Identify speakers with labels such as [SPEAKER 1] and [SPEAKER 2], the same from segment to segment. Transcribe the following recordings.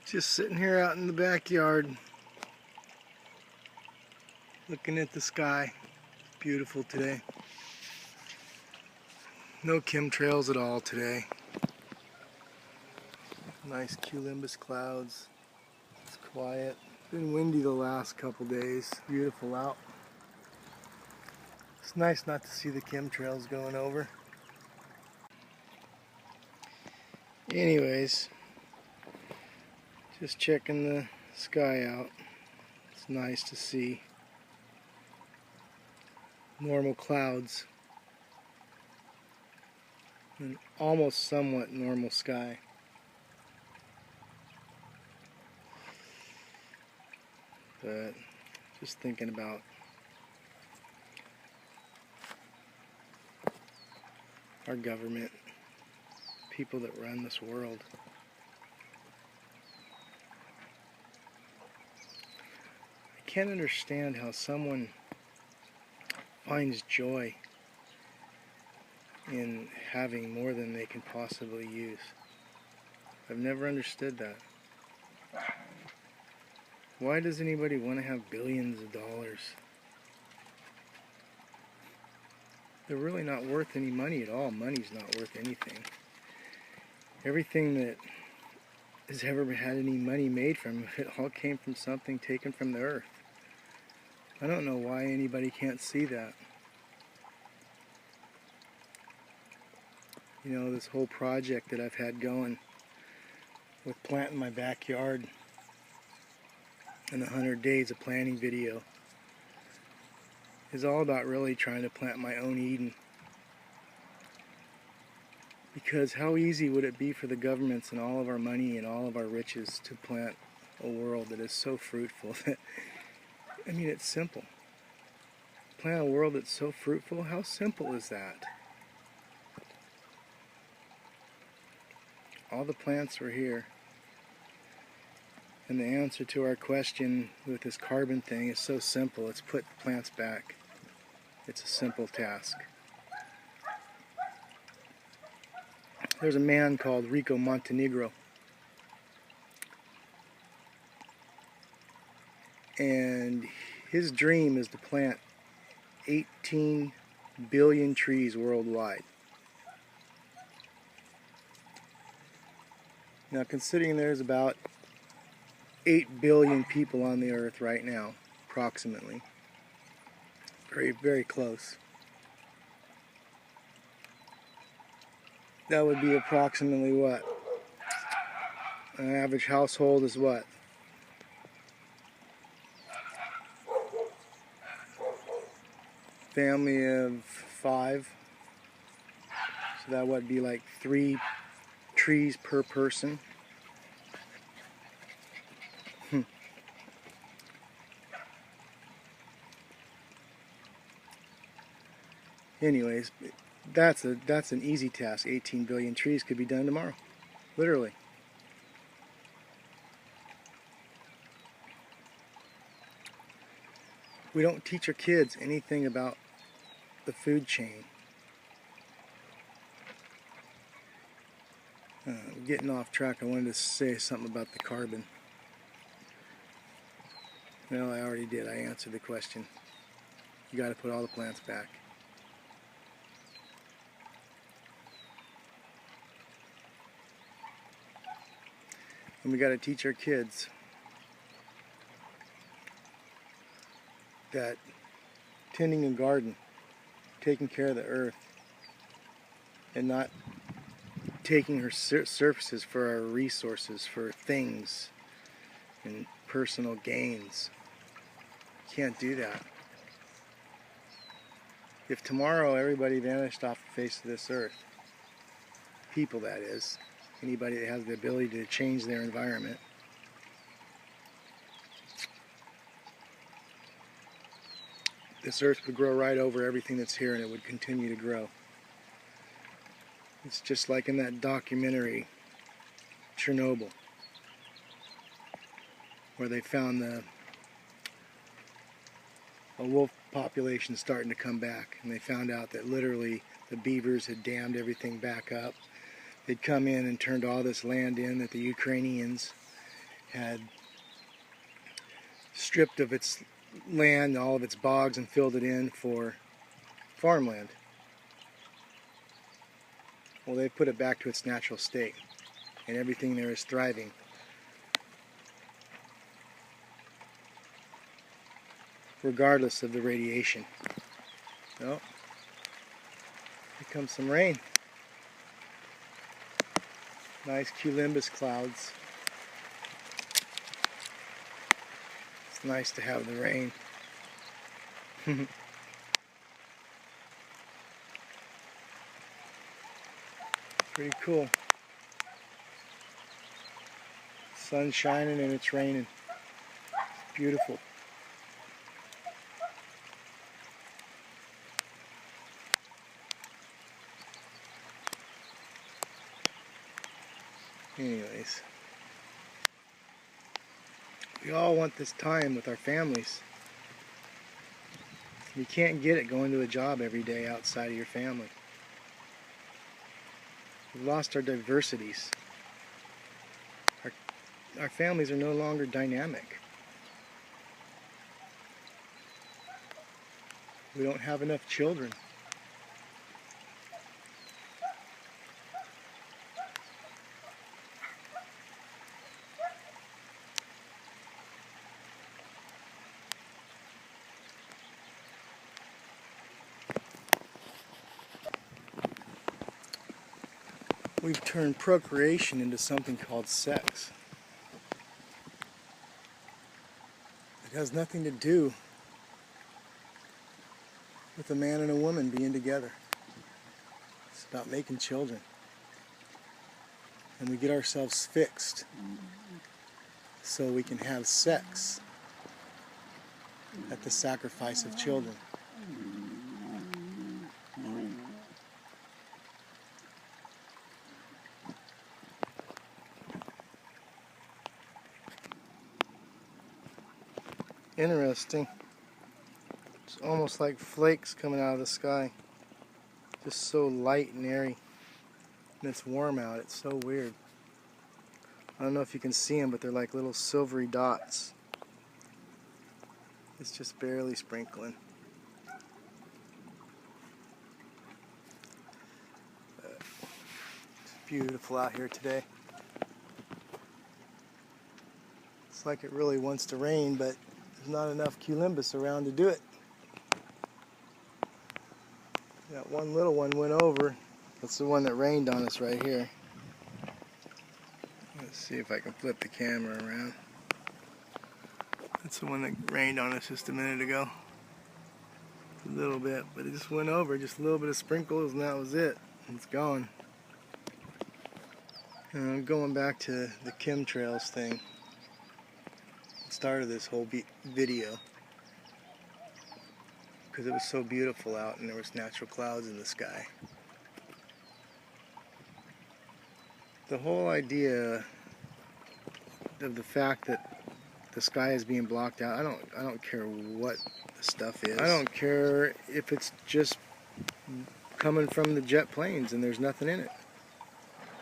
[SPEAKER 1] Just sitting here out in the backyard looking at the sky. It's beautiful today. No chemtrails at all today. Nice cumulus clouds. It's quiet. Been windy the last couple days. Beautiful out. It's nice not to see the chemtrails going over. Anyways, just checking the sky out. It's nice to see normal clouds and almost somewhat normal sky. But just thinking about our government, people that run this world. I can't understand how someone finds joy in having more than they can possibly use. I've never understood that. Why does anybody want to have billions of dollars? They're really not worth any money at all. Money's not worth anything. Everything that has ever had any money made from it all came from something taken from the earth. I don't know why anybody can't see that. You know, this whole project that I've had going with planting my backyard and the 100 days of planting video is all about really trying to plant my own Eden. Because how easy would it be for the governments and all of our money and all of our riches to plant a world that is so fruitful that, I mean, it's simple. Plant a world that's so fruitful, how simple is that? All the plants were here. And the answer to our question with this carbon thing is so simple. It's put the plants back. It's a simple task. There's a man called Rico Montenegro. And his dream is to plant 18 billion trees worldwide. Now, considering there's about 8 billion people on the earth right now, approximately. Very, very close. That would be approximately what? An average household is what? Family of 5. So that would be like 3 trees per person. Anyways, that's an easy task. 18 billion trees could be done tomorrow, literally. We don't teach our kids anything about the food chain. Getting off track, I wanted to say something about the carbon. Well, I already did. I answered the question. You got to put all the plants back. And we got to teach our kids that tending a garden, taking care of the earth, and not taking her surfaces for our resources, for things and personal gains. You can't do that. If tomorrow everybody vanished off the face of this earth, people that is, anybody that has the ability to change their environment, this earth would grow right over everything that's here and it would continue to grow. It's just like in that documentary, Chernobyl, where they found a wolf population starting to come back, and they found out that literally the beavers had dammed everything back up. They'd come in and turned all this land in that the Ukrainians had stripped of its land, all of its bogs, and filled it in for farmland. Well, they put it back to its natural state, and everything there is thriving. Regardless of the radiation. Oh, here comes some rain. Nice cumulus clouds. It's nice to have the rain. Pretty cool. Sun's shining and it's raining. It's beautiful. Anyways, we all want this time with our families. You can't get it going to a job every day outside of your family. We've lost our diversities. Our families are no longer dynamic. We don't have enough children. We've turned procreation into something called sex. It has nothing to do with a man and a woman being together. It's about making children. And we get ourselves fixed so we can have sex at the sacrifice of children. Interesting. It's almost like flakes coming out of the sky. Just so light and airy. And it's warm out. It's so weird. I don't know if you can see them, but they're like little silvery dots. It's just barely sprinkling. It's beautiful out here today. It's like it really wants to rain, but there's not enough cumulus around to do it. That one little one went over. That's the one that rained on us right here. Let's see if I can flip the camera around. That's the one that rained on us just a minute ago. A little bit, but it just went over. Just a little bit of sprinkles and that was it. It's gone. And I'm going back to the chemtrails thing. Started this whole video because it was so beautiful out and there was natural clouds in the sky. The whole idea of the fact that the sky is being blocked out, I don't care what the stuff is. I don't care if it's just coming from the jet planes and there's nothing in it.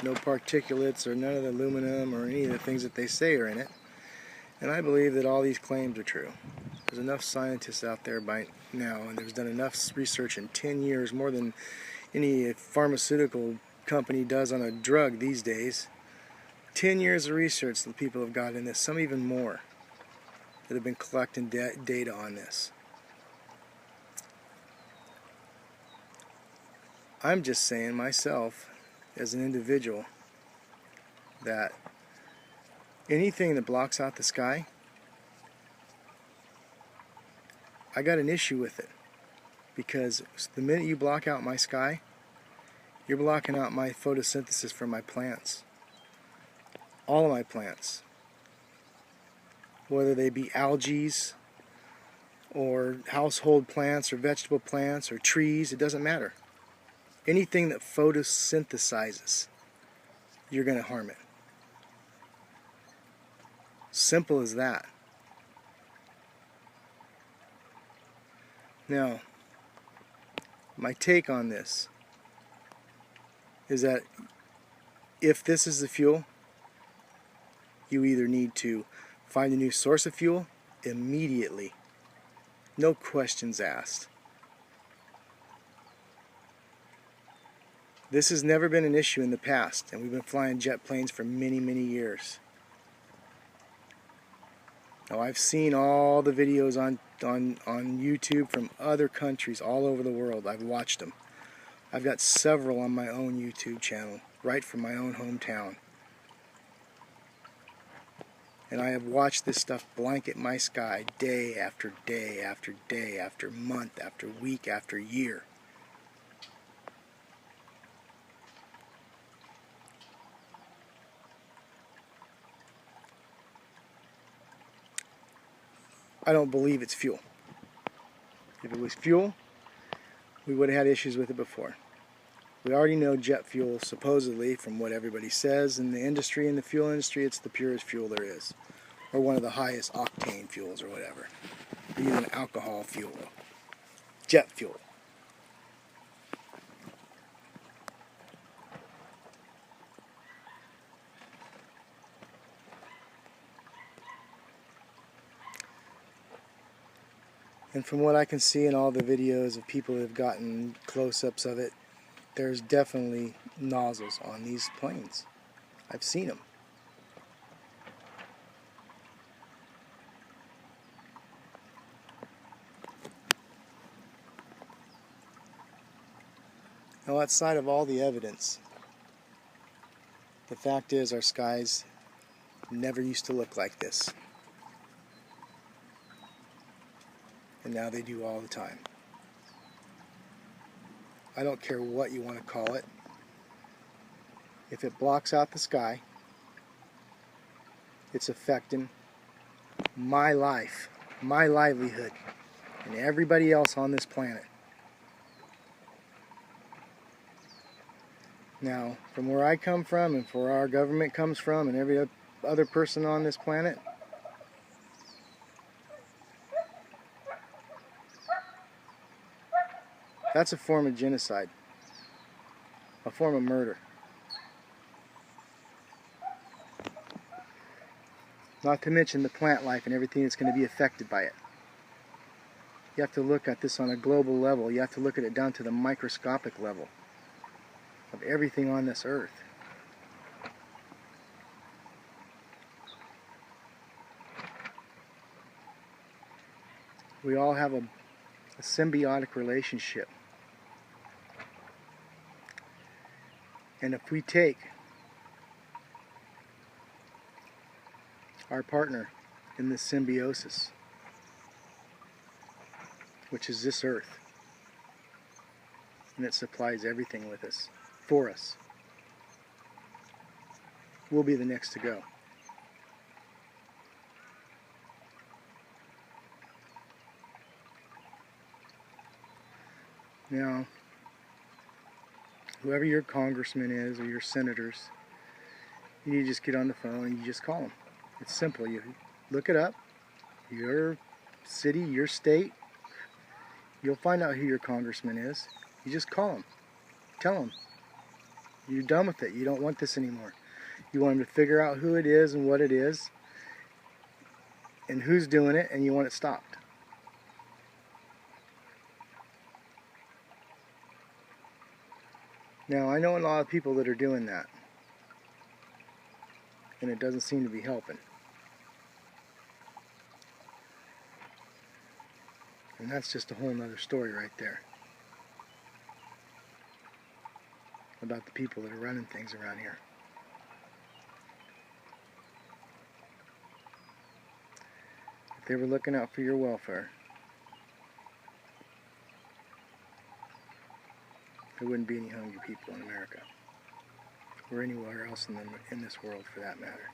[SPEAKER 1] No particulates or none of the aluminum or any of the things that they say are in it. And I believe that all these claims are true. There's enough scientists out there by now, and there's done enough research in 10 years, more than any pharmaceutical company does on a drug these days. 10 years of research that people have got in this, some even more, that have been collecting data on this. I'm just saying myself, as an individual, that anything that blocks out the sky, I got an issue with it. Because the minute you block out my sky, you're blocking out my photosynthesis from my plants. All of my plants. Whether they be algae, or household plants, or vegetable plants, or trees, it doesn't matter. Anything that photosynthesizes, you're going to harm it. Simple as that. Now, my take on this is that if this is the fuel, You either need to find a new source of fuel immediately. No questions asked. This has never been an issue in the past, and we've been flying jet planes for many, many years. Now, I've seen all the videos on YouTube from other countries all over the world. I've watched them. I've got several on my own YouTube channel, right from my own hometown. And I have watched this stuff blanket my sky day after day after day after month after week after year. I don't believe it's fuel. If it was fuel, we would have had issues with it before. We already know jet fuel, supposedly, from what everybody says in the industry, in the fuel industry, it's the purest fuel there is. Or one of the highest octane fuels or whatever. Or even alcohol fuel. Jet fuel. And from what I can see in all the videos of people who have gotten close-ups of it, there's definitely nozzles on these planes. I've seen them. Now, outside of all the evidence, the fact is our skies never used to look like this. And now they do all the time. I don't care what you want to call it. If it blocks out the sky, it's affecting my life, my livelihood, and everybody else on this planet. Now, from where I come from and where our government comes from and every other person on this planet, that's a form of genocide, a form of murder. Not to mention the plant life and everything that's going to be affected by it. You have to look at this on a global level. You have to look at it down to the microscopic level of everything on this earth. We all have a symbiotic relationship. And if we take our partner in this symbiosis, which is this earth, and it supplies everything with us, for us, we'll be the next to go. Now, whoever your congressman is or your senators, you need to just get on the phone and you just call them. It's simple. You look it up, your city, your state, you'll find out who your congressman is. You just call him. Tell him you're done with it. You don't want this anymore. You want him to figure out who it is and what it is and who's doing it, and you want it stopped. Now, I know a lot of people that are doing that, and it doesn't seem to be helping. And that's just a whole nother story right there about the people that are running things around here. If they were looking out for your welfare, there wouldn't be any hungry people in America, or anywhere else in this world for that matter.